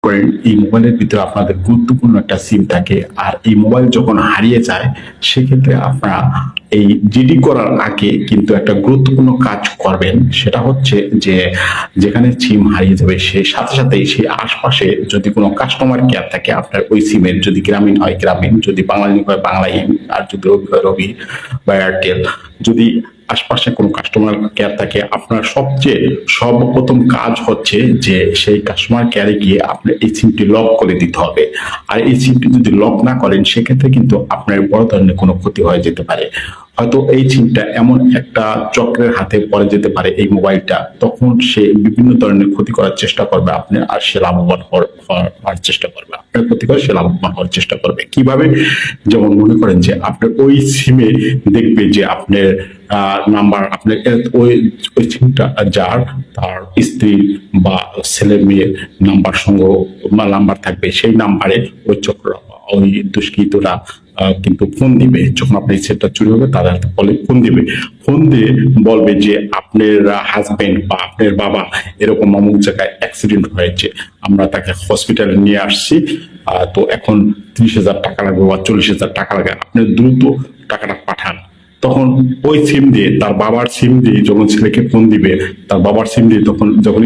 করেন এই মোবাইলের ভিতরে আপনাদের গুরুত্বপূর্ণ একটা সিম থাকে, আর এই মোবাইল যখন হারিয়ে যায় সেক্ষেত্রে আপনারা এই জিডি করার আগে কিন্তু একটা গুরুত্বপূর্ণ কাজ করবেন। সেটা হচ্ছে যে যেখানে সিম হারিয়ে যাবে সেই সাথে সাথেই সেই আশপাশে যদি কোনো কাস্টমার কেয়ার থাকে আপনার ওই সিমের, যদি গ্রামীণ হয় গ্রামীণ, যদি বাংলালিংক হয় বাংলালিংক, আর যদি রবি হয় রবি বা এয়ারটেল, যদি আশপাশে কোনো কাস্টমার কেয়ার থাকে, আপনার সবচেয়ে সর্বপ্রথম কাজ হচ্ছে যে সেই কাস্টমার কেয়ারে গিয়ে আপনার এই সিমটি লক করে দিতে হবে। আর এই সিমটি যদি লক না করেন সেক্ষেত্রে কিন্তু আপনার বড় ধরনের কোনো ক্ষতি হয়ে যেতে পারে। হয়তো এই সিমটা এমন একটা চক্রের হাতে পড়ে যেতে পারে এই মোবাইলটা, তখন সে বিভিন্ন ধরনের ক্ষতি করার চেষ্টা করবে আপনি, আর সে লাভবান হওয়ার চেষ্টা করবে, আপনার ক্ষতি করে সে লাভবান হওয়ার চেষ্টা করবে। কিভাবে? যেমন মনে করেন যে আপনার ওই সিমে দেখবে যে আপনার নাম্বার, আপনার ওই ওই সিমটা যার, তার স্ত্রী বা ছেলে মেয়ের নাম্বার সংগ্রহ বা নাম্বার থাকবে, সেই নাম্বারে ওই চক্র, ওই দুষ্কৃতরা কিন্তু ফোন দিবে। যখন আপনার সেটটা চুরি হবে তারা বলে ফোন দিবে, ফোন দিয়ে বলবে যে আপনার হাজবেন্ড বা আপনার বাবা এরকম অমুক জায়গায় অ্যাক্সিডেন্ট হয়েছে, আমরা তাকে হসপিটালে নিয়ে আসছি, তো এখন 30,000 টাকা লাগবে বা 40,000 টাকা লাগবে, আপনি দ্রুত টাকাটা পাঠান। তখন ওই সিম দিয়ে, তার বাবার সিম দিয়ে যখন ছেলেকে ফোন দিবে, তার বাবার সিম দিয়ে তখন যখন